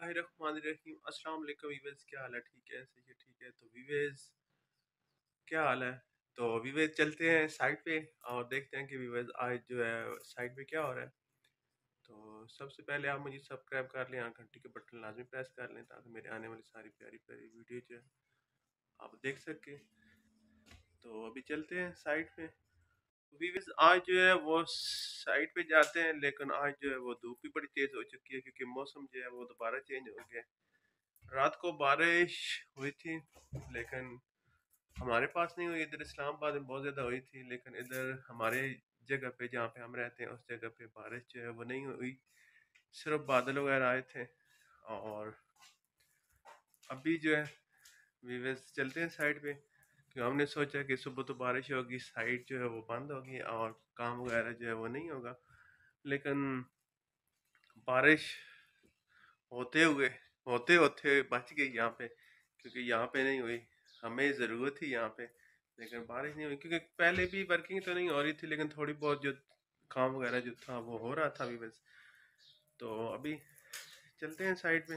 बिस्मिल्लाहिर्रहमानिर्रहीम। अस्सलाम वालेकुम वीवर्स, क्या हाल है? ठीक है, सही है, ठीक है। तो वीवर्स, क्या हाल है? तो वीवर्स, चलते हैं साइट पे और देखते हैं कि वीवर्स आज जो है साइट पे क्या हो रहा है। तो सबसे पहले आप मुझे सब्सक्राइब कर लें, घंटी के बटन लाजमी प्रेस कर लें ताकि मेरे आने वाली सारी प्यारी प्यारी वीडियो जो है आप देख सकें। तो अभी चलते हैं साइट पे। वीवर्स, आज जो है वो साइट पे जाते हैं, लेकिन आज जो है वो धूप भी बड़ी तेज़ हो चुकी है क्योंकि मौसम जो है वो दोबारा चेंज हो गया। रात को बारिश हुई थी, लेकिन हमारे पास नहीं हुई। इधर इस्लामाबाद में बहुत ज़्यादा हुई थी, लेकिन इधर हमारे जगह पे जहाँ पे हम रहते हैं उस जगह पे बारिश जो है वो नहीं हुई, सिर्फ बादल वगैरह आए थे। और अभी जो है वीवर्स चलते हैं साइड पे, क्योंकि हमने सोचा कि सुबह तो बारिश होगी, साइट जो है वो बंद होगी और काम वगैरह जो है वो नहीं होगा। लेकिन बारिश होते हुए होते होते बच गई यहाँ पे, क्योंकि यहाँ पे नहीं हुई। हमें ज़रूरत थी यहाँ पे, लेकिन बारिश नहीं हुई क्योंकि पहले भी वर्किंग तो नहीं हो रही थी, लेकिन थोड़ी बहुत जो काम वगैरह जो था वो हो रहा था अभी बस। तो अभी चलते हैं साइट पे,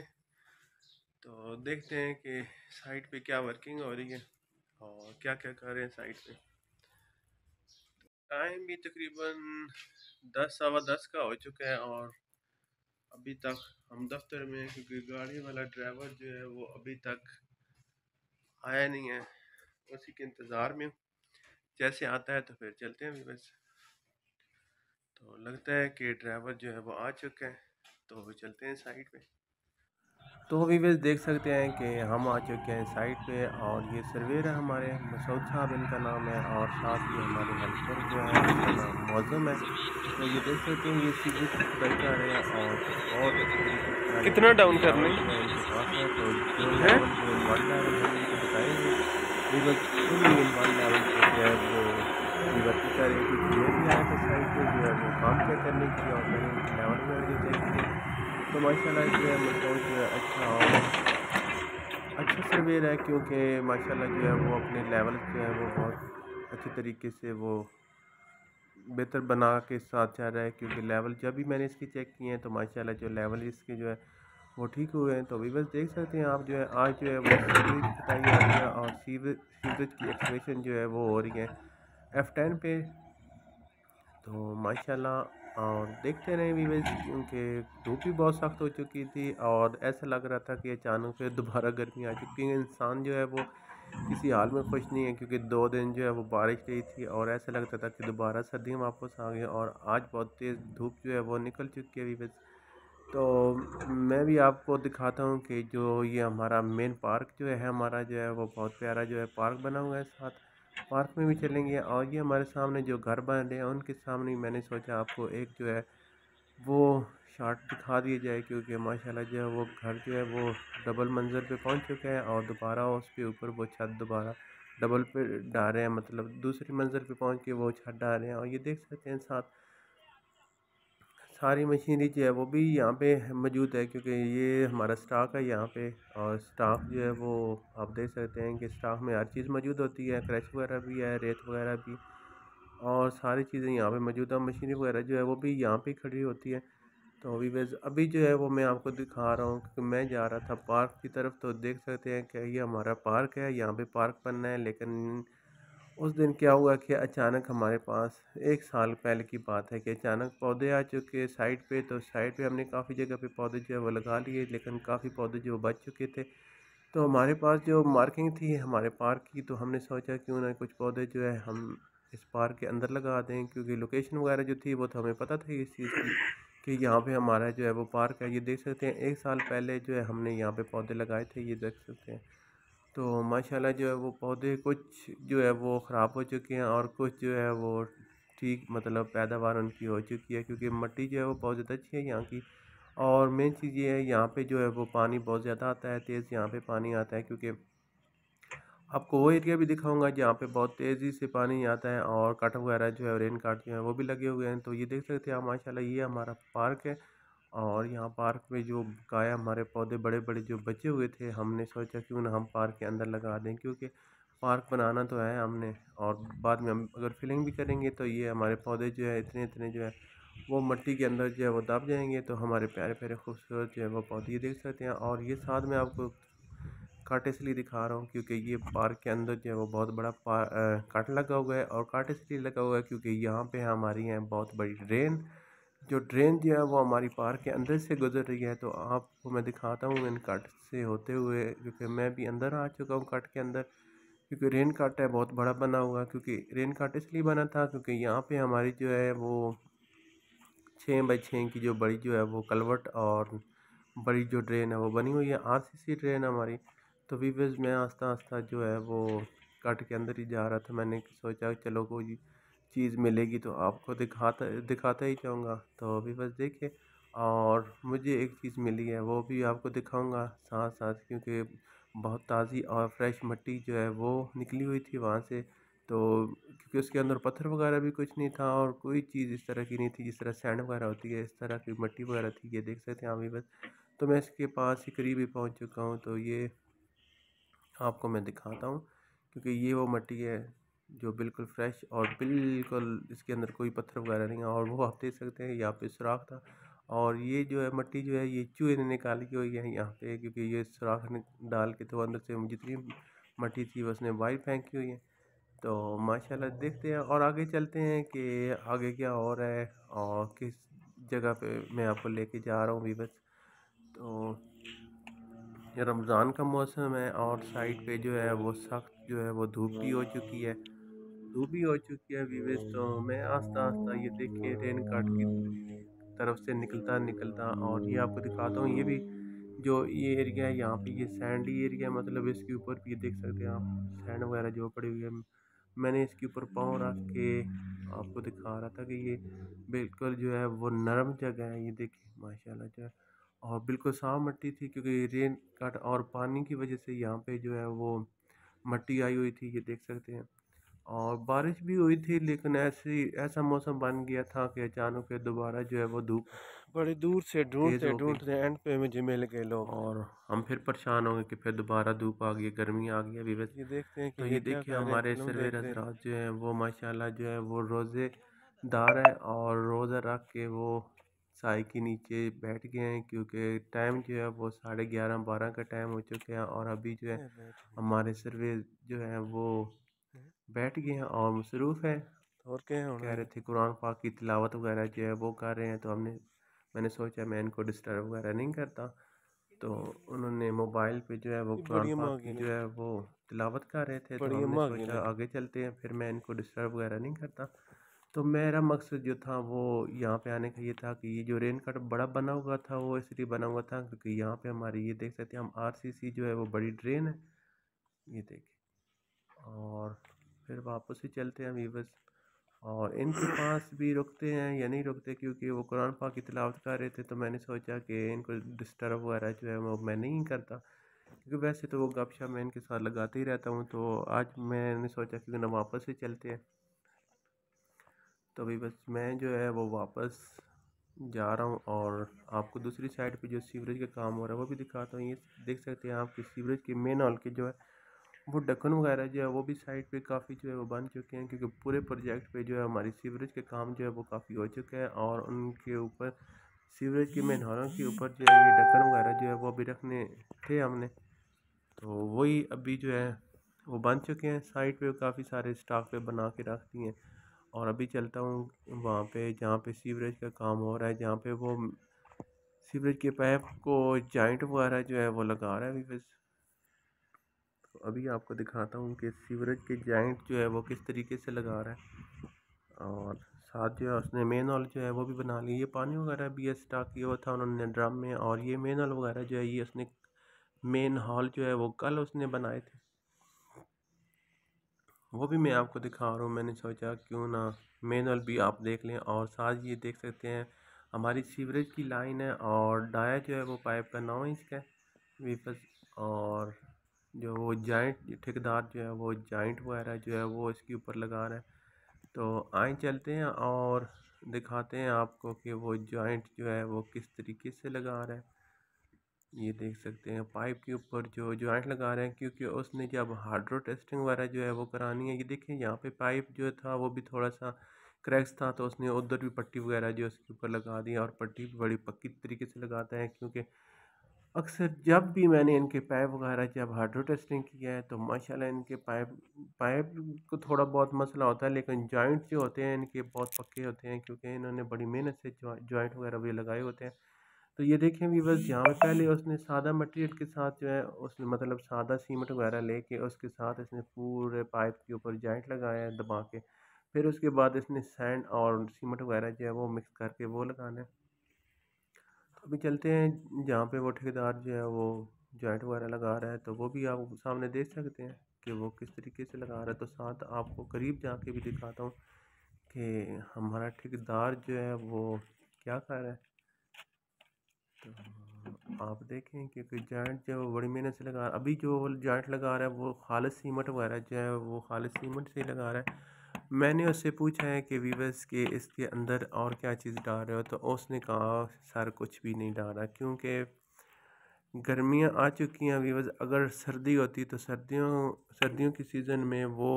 तो देखते हैं कि साइट पे क्या वर्किंग हो रही है और क्या क्या कर रहे हैं साइट पे। टाइम भी तकरीबन 10 सवा 10 का हो चुका है और अभी तक हम दफ्तर में हैं, क्योंकि गाड़ी वाला ड्राइवर जो है वो अभी तक आया नहीं है। उसी के इंतज़ार में हूँ, जैसे आता है तो फिर चलते हैं अभी बस। तो लगता है कि ड्राइवर जो है वो आ चुका है, तो चलते हैं साइट पे। तो अभी बस देख सकते हैं कि हम आ चुके हैं साइट पे और ये सर्वेयर है हमारे, मसूद साहब इनका नाम है, और साथ ही हमारे हेल्पर जो है उनका नाम मौज़म है। तो ये देख सकते हैं ये सीवरेज की खुदाई कर रहे हैं और बहुत अच्छी तरीके से कर रहे हैं कितना क्योंकि डाउन करना लेवल जो है है? इनके पास है। तो जो लेवल जो इन वन लेवल हम इनको बताएंगे, weaver fully in one level पे जो है वो वर्किंग कर रहे हैं, क्योंकि मैं भी आया था साइट पे जो है वो काम चेक करने के लिए और मैंने इनके लेवल वगैरह जो चेक किए। तो माशाल्लाह जो है मतलब जो है अच्छा और अच्छा सर्वेयर है, क्योंकि माशाल्लाह जो है वो अपने लेवल जो है वो बहुत अच्छे तरीके से वो बेहतर बना के साथ जा रहा है। क्योंकि लेवल जब भी मैंने इसके चेक किए हैं तो माशाल्लाह जो लेवल इसके जो है वो ठीक हुए हैं। तो अभी बस देख सकते हैं आप जो है आज जो है वो सीवरेज की खुदाई हो रही है और सीवरेज की एक्सकवेशन जो है वो हो रही है F10 पे। तो माशाल्लाह और देखते रहे व्यूअर्स, क्योंकि धूप भी बहुत सख्त हो चुकी थी और ऐसा लग रहा था कि अचानक से दोबारा गर्मी आ चुकी है। इंसान जो है वो किसी हाल में खुश नहीं है, क्योंकि 2 दिन जो है वो बारिश रही थी और ऐसा लगता था कि दोबारा सर्दियाँ वापस आ गई और आज बहुत तेज़ धूप जो है वो निकल चुकी है व्यूअर्स। तो मैं भी आपको दिखाता हूँ कि जो ये हमारा मेन पार्क जो है हमारा जो है वो बहुत प्यारा जो है पार्क बना हुआ है। साथ पार्क में भी चलेंगे और ये हमारे सामने जो घर बन रहे हैं उनके सामने मैंने सोचा आपको एक जो है वो शॉट दिखा दिया जाए, क्योंकि माशाल्लाह जो है वो घर जो है वो डबल मंजिल पे पहुंच चुके हैं और दोबारा उस पे ऊपर वो छत दोबारा डबल पे डाल रहे हैं, मतलब दूसरी मंजिल पे पहुंच के वो छत डाल रहे हैं। और ये देख सकते हैं साथ सारी मशीनरी जो है वो भी यहाँ पे मौजूद है, क्योंकि ये हमारा स्टॉक है यहाँ पे। और स्टॉक जो है वो आप देख सकते हैं कि स्टॉक में हर चीज़ मौजूद होती है, क्रश वगैरह भी है, रेत वगैरह भी, और सारी चीज़ें यहाँ पे मौजूद है। मशीनरी वगैरह जो है वो भी यहाँ पे खड़ी होती है। तो अभी बस अभी जो है वो मैं आपको दिखा रहा हूँ, क्योंकि मैं जा रहा था पार्क की तरफ। तो देख सकते हैं कि ये हमारा पार्क है, यहाँ पे पार्क बनना है। लेकिन उस दिन क्या हुआ कि अचानक हमारे पास 1 साल पहले की बात है कि अचानक पौधे आ चुके साइड पे। तो साइड पे हमने काफ़ी जगह पे पौधे जो है वो लगा लिए, लेकिन काफ़ी पौधे जो बच चुके थे। तो हमारे पास जो मार्किंग थी हमारे पार्क की, तो हमने सोचा क्यों ना कुछ पौधे जो है हम इस पार्क के अंदर लगा दें, क्योंकि लोकेशन वगैरह जो थी वो तो हमें पता था इस चीज़ की कि यहाँ पे हमारा जो है वो पार्क है। ये देख सकते हैं 1 साल पहले जो है हमने यहाँ पे पौधे लगाए थे, ये देख सकते हैं। तो माशाल्लाह जो है वो पौधे कुछ जो है वो ख़राब हो चुके हैं और कुछ जो है वो ठीक, मतलब पैदावार उनकी हो चुकी है, क्योंकि मिट्टी जो है वो बहुत ज़्यादा अच्छी है यहाँ की। और मेन चीज़ ये है यहाँ पे जो है वो पानी बहुत ज़्यादा आता है, तेज़ यहाँ पे पानी आता है। क्योंकि आपको वो एरिया भी दिखाऊंगा जहाँ पे बहुत तेज़ी से पानी आता है और कट वगैरह जो है रेन कट जो है वो भी लगे हुए हैं। तो ये देख सकते हैं आप माशाल्लाह, ये हमारा पार्क है। और यहाँ पार्क में जो गाय हमारे पौधे बड़े बड़े जो बचे हुए थे, हमने सोचा क्यों ना हम पार्क के अंदर लगा दें, क्योंकि पार्क बनाना तो है हमने और बाद में हम अगर फिलिंग भी करेंगे तो ये हमारे पौधे जो है इतने इतने जो है वो मिट्टी के अंदर जो है वो दब जाएंगे, तो हमारे प्यारे प्यारे खूबसूरत जो है वो पौधे ये देख सकते हैं। और ये साथ में आपको काट इसलिए दिखा रहा हूँ क्योंकि ये पार्क के अंदर जो है वो बहुत बड़ा काट लगा हुआ है, और काट इसलिए लगा हुआ है क्योंकि यहाँ पे हमारी है बहुत बड़ी ड्रेन। जो ड्रेन जो है वो हमारी पार्क के अंदर से गुजर रही है, तो आपको मैं दिखाता हूँ इन कट से होते हुए, क्योंकि मैं भी अंदर आ चुका हूँ कट के अंदर। क्योंकि रेन कट है बहुत बड़ा बना हुआ, क्योंकि रेन कट इसलिए बना था क्योंकि यहाँ पे हमारी जो है वो 6x6 की जो बड़ी जो है वो कलवट और बड़ी जो ड्रेन है वो बनी हुई है, आरसीसी ड्रेन हमारी। तो वीवर्स मैं आस्ता आस्ता जो है वो कट के अंदर ही जा रहा था। मैंने सोचा चलो कोई चीज़ मिलेगी तो आपको दिखाता ही जाऊँगा। तो वीवर्स देखिए, और मुझे एक चीज़ मिली है वो भी आपको दिखाऊंगा साथ साथ, क्योंकि बहुत ताज़ी और फ्रेश मिट्टी जो है वो निकली हुई थी वहाँ से। तो क्योंकि उसके अंदर पत्थर वगैरह भी कुछ नहीं था, और कोई चीज़ इस तरह की नहीं थी जिस तरह सैंड वगैरह होती है, इस तरह की मिट्टी वगैरह थी, ये देख सकते हैं आप भी बस। तो मैं इसके पास ही करीब ही पहुँच चुका हूँ, तो ये आपको मैं दिखाता हूँ। क्योंकि ये वो मिट्टी है जो बिल्कुल फ्रेश और बिल्कुल इसके अंदर कोई पत्थर वगैरह नहीं है, और वो आप देख सकते हैं यहाँ पे सुराख था। और ये जो है मिट्टी जो है ये चूहे ने निकाली हुई है यहाँ पे, क्योंकि ये सुराख डाल के तो अंदर से जितनी मिट्टी थी उसने बाहर फेंकी हुई है। तो माशाल्लाह देखते हैं और आगे चलते हैं कि आगे क्या हो रहा है और किस जगह पे मैं आपको लेके जा रहा हूँ भी बस। तो ये रमज़ान का मौसम है और साइड पे जो है वो सख्त जो है वो धूप भी हो चुकी है, धूप भी हो चुकी है वीवेस। तो मैं आस्ता आस्ता ये देखिए रेन काट की तरफ से निकलता निकलता, और ये आपको दिखाता हूँ। ये भी जो ये एरिया है यहाँ पे ये सैंडी एरिया, मतलब इसके ऊपर भी देख सकते हैं आप सैंड वगैरह जो पड़ी हुई है। मैंने इसके ऊपर पाँव रख के आपको दिखा रहा था कि ये बिल्कुल जो है वो नरम जगह है, ये देखिए माशाल्लाह जो है। और बिल्कुल साफ मिट्टी थी क्योंकि रेन कट और पानी की वजह से यहाँ पे जो है वो मिट्टी आई हुई थी, ये देख सकते हैं। और बारिश भी हुई थी, लेकिन ऐसा मौसम बन गया था कि अचानक से दोबारा जो है वो धूप बड़ी दूर से तेज ढूंढते हो गई। ढूंढते एंड पे मुझे मिल गए लोग, और हम फिर परेशान हो गए कि फिर दोबारा धूप आ गई, गर्मी आ गई अभी बस। ये देखते हैं कि तो ये ये क्या देखिए कर रहे हैं, हमारे फिल्म सर्वेर देख रहे हैं। हजरात जो हैं वो माशाल्लाह जो है वो रोज़ेदार है, और रोज़ा रख के वो साई के नीचे बैठ गए हैं, क्योंकि टाइम जो है वो 11:30-12 का टाइम हो चुके हैं। और अभी जो है हमारे सर्वे जो है वो बैठ गए हैं और मसरूफ़ हैं। और क्या होना कह रहे है। थे कुरान पाक की तिलावत वगैरह जो है वो कर रहे हैं, तो मैंने सोचा मैं इनको डिस्टर्ब वगैरह नहीं करता। तो उन्होंने मोबाइल पे जो है वो ये कुरान बड़ी अम्मा पाक आ गई की ना, जो है वो तिलावत कर रहे थे, तो बड़ी हमने अम्मा आ गई सोचा लगे। आगे चलते हैं, फिर मैं इनको डिस्टर्ब वगैरह नहीं करता। तो मेरा मकसद जो था वो यहाँ पे आने का ये था कि ये जो रेन कट बड़ा बना हुआ था वो इसलिए बना हुआ था क्योंकि यहाँ पे हमारी ये देख सकते हैं हम आरसीसी जो है वो बड़ी ड्रेन है, ये देखिए। और फिर वापस ही चलते हैं अभी बस। और इनके पास भी रुकते हैं या नहीं रुकते, क्योंकि वो कुरान पाक की तिलावत कर रहे थे, तो मैंने सोचा कि इनको डिस्टर्ब वगैरह जो है वो मैं नहीं करता, क्योंकि वैसे तो वो गपशप मैं इनके साथ लगाते ही रहता हूँ। तो आज मैंने सोचा क्योंकि ना वापस ही चलते हैं। तो अभी बस मैं जो है वो वापस जा रहा हूँ, और आपको दूसरी साइड पे जो सीवरेज का काम हो रहा है वो भी दिखाता हूँ। ये देख सकते हैं आप कि सीवरेज के मेन हॉल के जो है वो ढक्कन वगैरह जो है वो भी साइड पे काफ़ी जो है वो बन चुके हैं, क्योंकि पूरे प्रोजेक्ट पे जो है हमारी सीवरेज के काम जो है वो काफ़ी हो चुके हैं। और उनके ऊपर सीवरेज की मेन हॉलों के ऊपर जो है ये ढक्कन वगैरह जो है वो अभी रखने थे हमने, तो वही अभी जो है वो बन चुके हैं। साइड पे काफ़ी सारे स्टॉक पे बना के रख दिए हैं। और अभी चलता हूँ वहाँ पे जहाँ पे सीवरेज का काम हो रहा है, जहाँ पे वो सीवरेज के पाइप को जॉइंट वगैरह जो है वो लगा रहा है अभी बस। तो अभी आपको दिखाता हूँ कि सीवरेज के जॉइंट जो है वो किस तरीके से लगा रहा है। और साथ जो है उसने मेन हॉल जो है वो भी बना लिया। ये पानी वगैरह भी स्टॉक किया हुआ था उन्होंने ड्रम में, और ये मेन हॉल वगैरह जो है ये उसने मेन हॉल जो है वो कल उसने बनाए थे, वो भी मैं आपको दिखा रहा हूँ। मैंने सोचा क्यों ना मैनुअल भी आप देख लें। और साथ ये देख सकते हैं हमारी सीवरेज की लाइन है, और डाया जो है वो पाइप का 9 इंच का है वीपस। और जो वो जॉइंट ठेकेदार जो है वो जॉइंट वगैरह जो है वो इसके ऊपर लगा रहा है। तो आए चलते हैं और दिखाते हैं आपको कि वो जॉइंट जो है वो किस तरीके से लगा रहा है। ये देख सकते हैं पाइप के ऊपर जो जॉइंट लगा रहे हैं, क्योंकि उसने जब हाइड्रो टेस्टिंग वगैरह जो है वो करानी है। ये देखिए यहाँ पे पाइप जो था वो भी थोड़ा सा क्रैक्स था तो उसने उधर भी पट्टी वगैरह जो उसके ऊपर लगा दी, और पट्टी भी बड़ी पक्की तरीके से लगाता है, क्योंकि अक्सर जब भी मैंने इनके पाइप वगैरह जब हाइड्रो टेस्टिंग किया है तो माशाल्लाह इनके पाइप पाइप को थोड़ा बहुत मसला होता है, लेकिन जॉइंट जो होते हैं इनके बहुत पक्के होते हैं, क्योंकि इन्होंने बड़ी मेहनत से जॉइंट वगैरह भी लगाए होते हैं। तो ये देखें भी बस यहाँ पे पहले उसने सादा मटेरियल के साथ जो है उसने मतलब सादा सीमेंट वगैरह लेके उसके साथ इसने पूरे पाइप के ऊपर जॉइंट लगाया है दबा के, फिर उसके बाद इसने सैंड और सीमेंट वगैरह जो है वो मिक्स करके वो लगाना है। तो अभी चलते हैं जहाँ पे वो ठेकेदार जो है वो जॉइंट वगैरह लगा रहा है, तो वो भी आप सामने देख सकते हैं कि वो किस तरीके से लगा रहा है। तो साथ आपको करीब जाके भी दिखाता हूँ कि हमारा ठेकेदार जो है वो क्या कर रहा है। तो आप देखें क्योंकि जॉइंट जो है वो बड़ी मेहनत से लगा रहा है। अभी जो जॉइंट लगा रहा है वो खालिस सीमेंट वगैरह जो है वो खालिस सीमेंट से ही लगा रहा है। मैंने उससे पूछा है कि वीवर्स के इसके अंदर और क्या चीज़ डाल रहे हो, तो उसने कहा सर कुछ भी नहीं डाला, क्योंकि गर्मियाँ आ चुकी हैं वीवर्स। अगर सर्दी होती तो सर्दियों की सीज़न में वो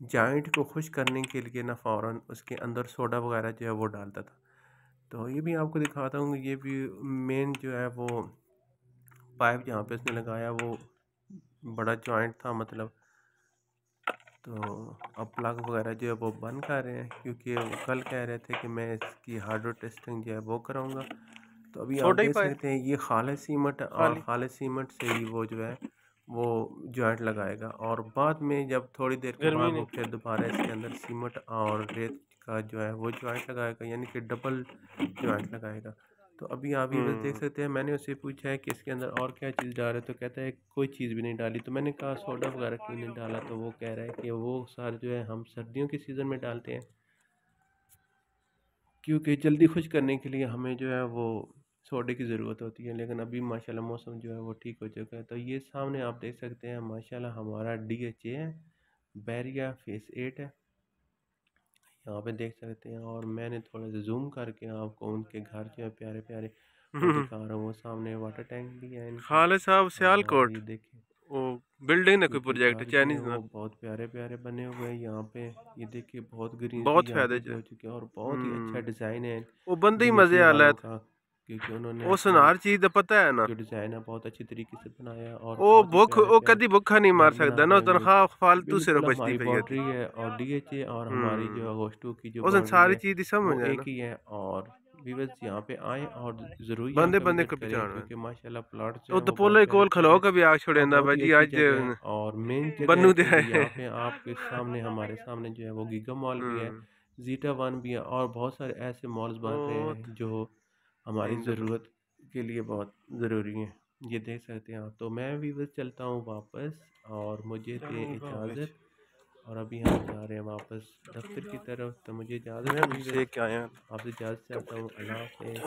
जॉइंट को खुश करने के लिए ना फ़ौरन उसके अंदर सोडा वगैरह जो है वो डालता था। तो ये भी आपको दिखाता हूँ, ये भी मेन जो है वो पाइप जहाँ पे उसने लगाया वो बड़ा जॉइंट था मतलब। तो अब प्लग वगैरह जो है वो बंद कर रहे हैं, क्योंकि वो कल कह रहे थे कि मैं इसकी हार्डवेयर टेस्टिंग जो है वो कराऊंगा। तो अभी आप देख सकते हैं ये खालिस सीमेंट, और खालिस सीमेंट से ही वो जो है वो जॉइंट लगाएगा, और बाद में जब थोड़ी देर के बाद वो फिर दोबारा इसके अंदर सीमेंट और रेत का जो है वो जॉइंट लगाएगा, यानी कि डबल जॉइंट लगाएगा। तो अभी आप ये बस देख सकते हैं, मैंने उससे पूछा है कि इसके अंदर और क्या चीज़ डाल रहे है, तो कहता है कोई चीज़ भी नहीं डाली। तो मैंने कहा सोडा वगैरह क्यों नहीं डाला, तो वो कह रहा है कि वो सार जो है हम सर्दियों के सीज़न में डालते हैं, क्योंकि जल्दी खुश करने के लिए हमें जो है वो सोडे की ज़रूरत होती है। लेकिन अभी माशाल्लाह मौसम जो है वो ठीक हो चुका है। तो ये सामने आप देख सकते हैं माशाल्लाह हमारा DHA है, बैरिया फेस 8 है, यहाँ पे देख सकते हैं। और मैंने थोड़ा सा जूम करके आपको उनके घर जो है प्यारे प्यारे वो दिखा रहा हूँ। वो सामने वाटर टैंक भी है इनका। खालिद साहब सियालकोट ये देखिए वो बिल्डिंग ना कोई इनके प्रोजेक्ट घर जो है चाइनीज ना वो बहुत प्यारे प्यारे बने हुए हैं यहाँ पे। ये देखिए बहुत ग्रीनरी बहुत यहाँ फायदे पे भी च हो चुकी है, और बहुत ही अच्छा डिज़ाइन है वो बंदे ही मजे DHA आला वालों है का, क्योंकि उन्होंने वो अपना सुनार चीज दा पता है ना जो डिज़ाइन है बहुत अच्छी तरीके से बनाया है, और वो बहुत ही भुख प्यारे वो प्यारे कदी भुखा नहीं मार घर बना सकता ना रहे हैं। ये तनख्वाह फालतू सिर्फ बिल्कुल बचती हमारी पई है बाउंड्री है, और DHA और हमारी जो गोश्तों की जो उसने बाउंड्री सारी है चीज ही समझ वो है एक ना ही है। और व्यूअर्स यहाँ पे आएँ और ज़रूर यहाँ बंदे पे बंदे विज़िट को करें, पहचान क्योंकि माशाल्लाह प्लॉट जो वो है तो वो बहुत पोलो प्यारे कोल प्यारे खलो हैं, कभी आग और छोड़ेंदा बहुत ही भाजी अच्छी आज जगह है। और मेन जगह है बनू दे क्योंकि यहाँ पे आपके सामने हमारे सामने जो है वो गीगा मॉल भी है, जीटा वन भी है, और बहुत सारे ऐसे मॉल्स बन रहे हैं जो हमारी ज़रूरत के लिए बहुत ज़रूरी हैं। ये देख सकते हैं आप। तो मैं भी बस चलता हूँ वापस, और मुझे दे इजाज़त। और अभी हम जा रहे हैं वापस दफ्तर की तरफ, तो मुझे इजाज़त मैं है, से क्या आया आपसे इजाज़त चाहता हूँ। अल्लाह हाफ़िज़।